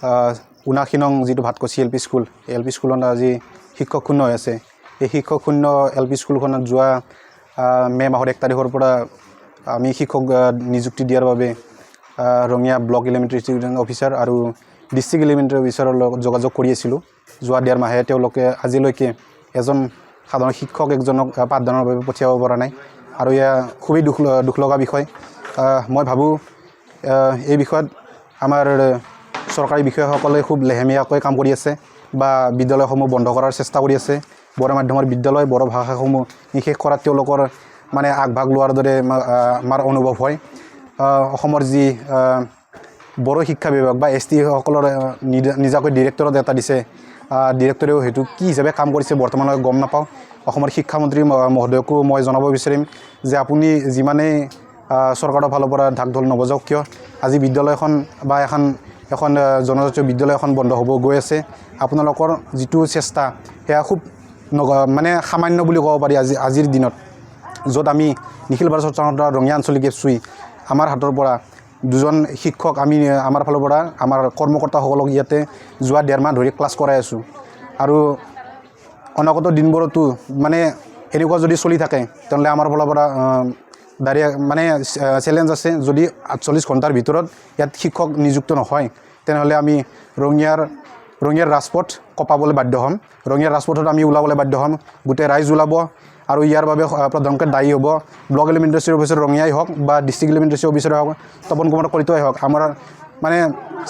79 নং যিটো Bhatkuchi L P school L P স্কুলত আজি শিক্ষক শূন্য হৈ আছে। এই শিক্ষক শূন্য এল পি স্কুলখনত যোৱা মে' মাহৰ 1 তাৰিখৰ পৰা আমি শিক্ষক নিযুক্তি দিয়াৰ বাবে Rangia block elementary student officer আৰু ডিষ্ট্ৰিক্ট এলিমেণ্টাৰী অফিচাৰৰ লগত যোগাযোগ কৰি আছিলোঁ। যোৱা 1.5 মাহে তেওঁলোকে আজিলৈকে এজন সাধাৰণ শিক্ষক একজনক পাঠদানৰ বাবে পঠিয়াব পৰা নাই আৰু এয়া খুবেই দুখ লগা বিষয়। মই ভাবোঁ এই বিষয়ত আমাৰ চৰকাৰী বিষয়াসকলে খুব লেহেমীয়াকৈ কাম কৰি আছে বা বিদ্যালয়সমূহ বন্ধ কৰাৰ চেষ্টা কৰি আছে। বড়ো মাধ্যমৰ বিদ্যালয় বড়ো ভাষাসমূহ নিষেধ কৰাত তেওঁলোকৰ মানে আগভাগ লোৱাৰ দৰে আমাৰ অনুভৱ হয়। অসমৰ যি বড়ো শিক্ষা বিভাগ বা ST সকলৰ নিজাকৈ ডিৰেক্টৰত এটা দিছে, ডিৰেক্টৰেও সেইটো কি হিচাপে কাম কৰিছে বৰ্তমানলৈ গম নাপাওঁ। অসমৰ শিক্ষামন্ত্ৰী মহোদয়কো মই জনাব বিচাৰিম যে আপুনি যিমানেই চৰকাৰৰ ফালৰ পৰা ঢাক ঢোল নবজাওক কিয়, আজি বিদ্যালয়খন বা এখন জনজাতীয় বিদ্যালয় এখন বন্ধ হ'ব গৈ আছে। আপোনালোকৰ যিটো চেষ্টা সেয়া খুব মানে সামান্য বুলি ক'ব পাৰি। আজিৰ দিনত য'ত আমি নিখিল ভাৰত ছাত্ৰ সন্থা ৰঙিয়া আঞ্চলিক এপচুই আমাৰ হাতৰ পৰা 2জন শিক্ষক আমি আমাৰ ফালৰ পৰা আমাৰ কৰ্মকৰ্তাসকলক ইয়াতে যোৱা 1.5 মাহ ধৰি ক্লাছ কৰাই আছোঁ আৰু অনাগত দিনবোৰতো মানে এনেকুৱা যদি চলি থাকে তেনেহ'লে আমাৰ ফালৰ পৰা ডাইৰেক্ট মানে চেলেঞ্জ আছে। যদি 48 ঘণ্টাৰ ভিতৰত ইয়াত শিক্ষক নিযুক্ত নহয় তেনেহ'লে আমি ৰঙিয়াৰ ৰাজপথ কপাবলৈ বাধ্য হ'ম। ৰঙিয়াৰ ৰাজপথত আমি ওলাবলৈ বাধ্য হ'ম। গোটেই ৰাইজ ওলাব আৰু ইয়াৰ বাবে প্ৰধানকৈ দায়ী হ'ব ব্লক এলিমেণ্টাৰী অফিচাৰ ৰঙিয়াই হওক বা ডিষ্ট্ৰিক্ট এলিমেণ্টাৰী অফিচাৰে হওক, তপন কুমাৰ কলিতাই হওক। আমাৰ মানে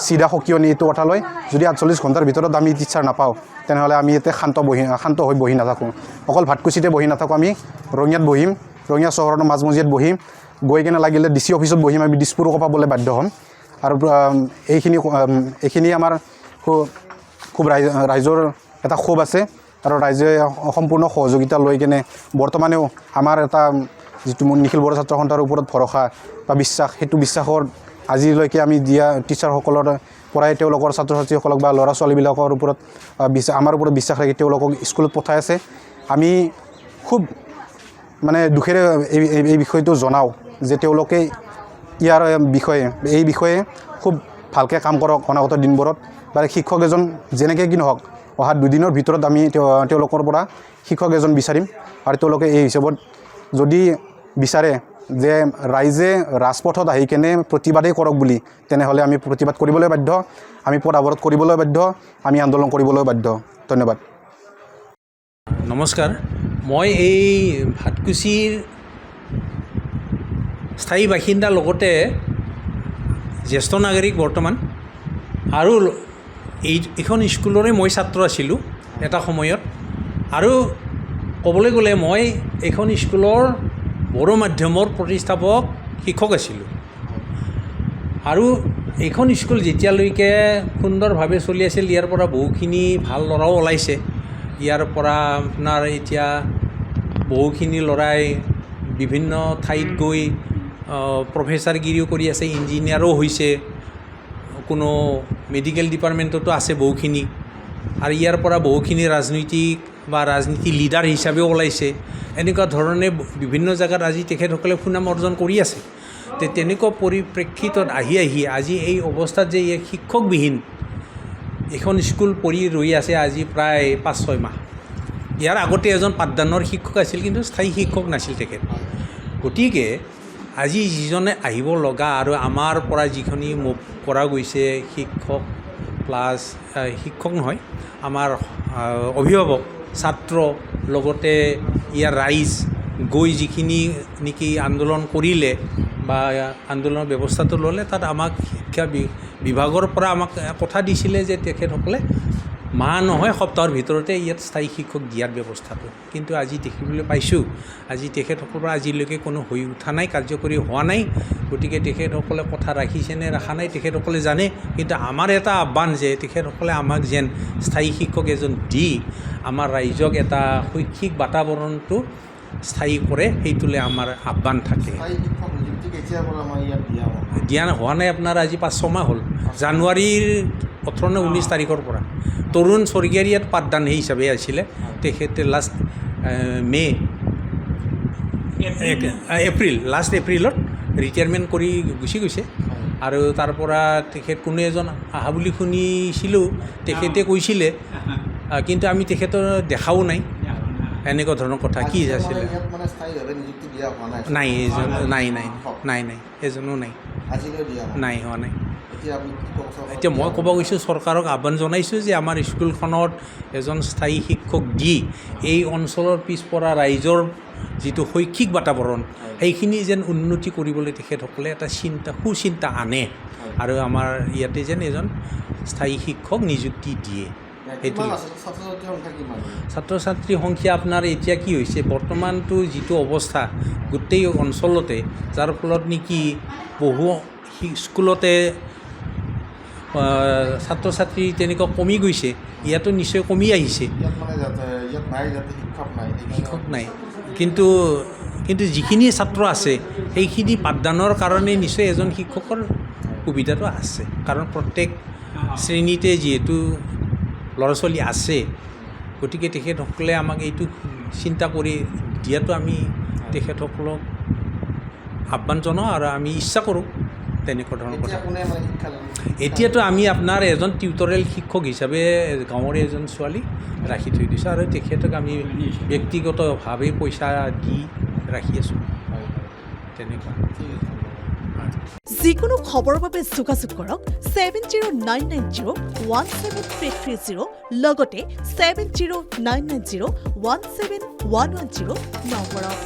চিধা সকিয়নি এইটো কথা লৈ যদি 48 ঘণ্টাৰ ভিতৰত আমি টিচাৰ নাপাওঁ তেনেহ'লে আমি ইয়াতে শান্ত হৈ বহি নাথাকোঁ। অকল ভাতকুচিতে বহি নাথাকোঁ, আমি ৰঙিয়াত বহিম, ৰঙিয়া চহৰৰ মাজমজিয়াত বহিম, গৈ কিনে লাগিলে DC অফিচত বহিম, আমি দিছপুৰো কপাবলৈ বাধ্য হ'ম। আৰু এইখিনি আমাৰ খুব ৰাইজৰ এটা ক্ষোভ আছে আৰু ৰাইজে সম্পূৰ্ণ সহযোগিতা লৈ কিনে বৰ্তমানেও আমাৰ এটা যিটো নিখিল বড়ো ছাত্ৰ সন্থাৰ ওপৰত ভৰসা বা বিশ্বাস, সেইটো বিশ্বাসৰ আজিলৈকে আমি দিয়া টিচাৰসকলৰ পৰাই তেওঁলোকৰ ছাত্ৰ ছাত্ৰীসকলক বা ল'ৰা ছোৱালীবিলাকৰ ওপৰত আমাৰ ওপৰত বিশ্বাস ৰাখি তেওঁলোকক স্কুলত পঠাই আছে। আমি খুব মানে দুখেৰে এই বিষয়টো জনাওঁ যে তেওঁলোকে এই বিষয়ে খুব ভালকৈ কাম কৰক অনাগত দিনবোৰত। বা শিক্ষক এজন যেনেকৈ কি নহওক অহা 2 দিনৰ ভিতৰত আমি তেওঁলোকৰ পৰা শিক্ষক এজন বিচাৰিম আৰু তেওঁলোকে এই হিচাপত যদি বিচাৰে যে ৰাইজে ৰাজপথত আহি কেনে প্ৰতিবাদেই কৰক বুলি, তেনেহ'লে আমি প্ৰতিবাদ কৰিবলৈ বাধ্য, আমি পথ অৱৰোধ কৰিবলৈ বাধ্য, আমি আন্দোলন কৰিবলৈ বাধ্য। ধন্যবাদ। নমস্কাৰ। মই এই ভাতকুচিৰ স্থায়ী বাসিন্দাৰ লগতে জ্যেষ্ঠ নাগৰিক বৰ্তমান, আৰু এইখন স্কুলৰে মই ছাত্ৰ আছিলোঁ এটা সময়ত। আৰু ক'বলৈ গ'লে মই এইখন স্কুলৰ বড়ো মাধ্যমৰ প্ৰতিষ্ঠাপক শিক্ষক আছিলোঁ। আৰু এইখন স্কুল যেতিয়ালৈকে সুন্দৰভাৱে চলি আছিল, ইয়াৰ পৰা বহুখিনি ভাল ল'ৰাও ওলাইছে। ইয়াৰ পৰা আপোনাৰ এতিয়া বহুখিনি ল'ৰাই বিভিন্ন ঠাইত গৈ প্ৰফেচাৰগিৰিও কৰি আছে, ইঞ্জিনিয়াৰো হৈছে, কোনো মেডিকেল ডিপাৰ্টমেণ্টতো আছে বহুখিনি। আৰু ইয়াৰ পৰা বহুখিনি ৰাজনীতি লিডাৰ হিচাপেও ওলাইছে। এনেকুৱা ধৰণে বিভিন্ন জেগাত আজি তেখেতসকলে সুনাম অৰ্জন কৰি আছে। তেনেকুৱা পৰিপ্ৰেক্ষিতত আহি আজি এই অৱস্থাত যে শিক্ষকবিহীন এখন স্কুল পৰি ৰৈ আছে আজি প্ৰায় 5-6 মাহ। ইয়াৰ আগতে এজন পাঠদানৰ শিক্ষক আছিল, কিন্তু স্থায়ী শিক্ষক নাছিল তেখেত। গতিকে আজি যিজনে আহিব লগা আৰু আমাৰ পৰা যিখিনি মোক কৰা গৈছে শিক্ষক আমাৰ অভিভাৱক, ছাত্ৰ, লগতে ইয়াৰ ৰাইজ গৈ যিখিনি নেকি আন্দোলন কৰিলে বা আন্দোলনৰ ব্যৱস্থাটো ল'লে, তাত আমাক শিক্ষা বিভাগৰ পৰা আমাক কথা দিছিলে যে তেখেতসকলে মাহ নহয় সপ্তাহৰ ভিতৰতে ইয়াত স্থায়ী শিক্ষক দিয়াৰ ব্যৱস্থাটো। কিন্তু আজি দেখিবলৈ পাইছোঁ আজি তেখেতসকলৰ পৰা আজিলৈকে কোনো হৈ উঠা নাই, কাৰ্যকৰী হোৱা নাই। গতিকে তেখেতসকলে কথা ৰাখিছে নে ৰখা নাই তেখেতসকলে জানে। কিন্তু আমাৰ এটা আহ্বান যে তেখেতসকলে আমাক যেন স্থায়ী শিক্ষক এজন দি আমাৰ ৰাইজক এটা শৈক্ষিক বাতাবৰণটো স্থায়ী কৰে, সেইটোলৈ আমাৰ আহ্বান থাকে। দিয়া হোৱা নাই আপোনাৰ আজি 5-6 মাহ হ'ল। জানুৱাৰীৰ 18 নে 19 তাৰিখৰ পৰা তৰুণ স্বৰ্গীয়াৰ ইয়াত পাঠদান হিচাপে আছিলে। তেখেতে লাষ্ট এপ্ৰিলত ৰিটায়াৰমেণ্ট কৰি গুচি গৈছে। আৰু তাৰ পৰা তেখেত কোনো এজন অহা বুলি শুনিছিলোঁ, তেখেতে কৈছিলে, কিন্তু আমি তেখেতৰ দেখাও নাই, এনেকুৱা ধৰণৰ কথা। কি আছিলে? ইয়াত মানে স্থায়ীভাৱে নিযুক্তি দিয়া হোৱা নাই? নাই, এজন নাই, এজনো নাই, আজিলৈ দিয়া হোৱা নাই, হোৱা নাই। এতিয়া আপুনি কি ক'ব চৰকাৰক? এতিয়া মই ক'ব গৈছোঁ, চৰকাৰক আহ্বান জনাইছোঁ যে আমাৰ স্কুলখনত এজন স্থায়ী শিক্ষক দি এই অঞ্চলৰ পিছপৰা ৰাইজৰ যিটো শৈক্ষিক বাতাবৰণ, সেইখিনি যেন উন্নতি কৰিবলৈ তেখেতসকলে এটা সুচিন্তা আনে, আৰু আমাৰ ইয়াতে যেন এজন স্থায়ী শিক্ষক নিযুক্তি দিয়ে। সেইটো কিমান আছে ছাত্ৰ-ছাত্ৰীৰ সংখ্যা কিমান? ছাত্ৰ ছাত্ৰীৰ সংখ্যা আপোনাৰ এতিয়া কি হৈছে, বৰ্তমানটো যিটো অৱস্থা গোটেই অঞ্চলতে, যাৰ ফলত নেকি বহু স্কুলতে ছাত্ৰ ছাত্ৰী তেনেকুৱা কমি গৈছে, ইয়াতো নিশ্চয় কমি আহিছে। ইয়াত মানে ইয়াত নাই, যাতে শিক্ষক নাই, শিক্ষক নাই, কিন্তু যিখিনি ছাত্ৰ আছে সেইখিনি পাঠদানৰ কাৰণে নিশ্চয় এজন শিক্ষকৰ সুবিধাটো আছে, কাৰণ প্ৰত্যেক শ্ৰেণীতে যিহেতু ল'ৰা ছোৱালী আছে, গতিকে তেখেতসকলে আমাক এইটো চিন্তা কৰি দিয়াটো আমি তেখেতসকলক আহ্বান জনাওঁ, আৰু আমি ইচ্ছা কৰোঁ তেনেকুৱা ধৰণৰ কথা। কোনে মানে শিক্ষা এতিয়াতো আমি আপোনাৰ এজন টিউটৰিয়েল শিক্ষক হিচাপে গাঁৱৰে এজন ছোৱালী ৰাখি থৈ দিছোঁ, আৰু তেখেতক আমি ব্যক্তিগতভাৱে পইচা দি ৰাখি আছোঁ, তেনেকুৱা। যিকোনো খবৰৰ বাবে যোগাযোগ কৰক 7099017330 লগতে 7099017110 নম্বৰত।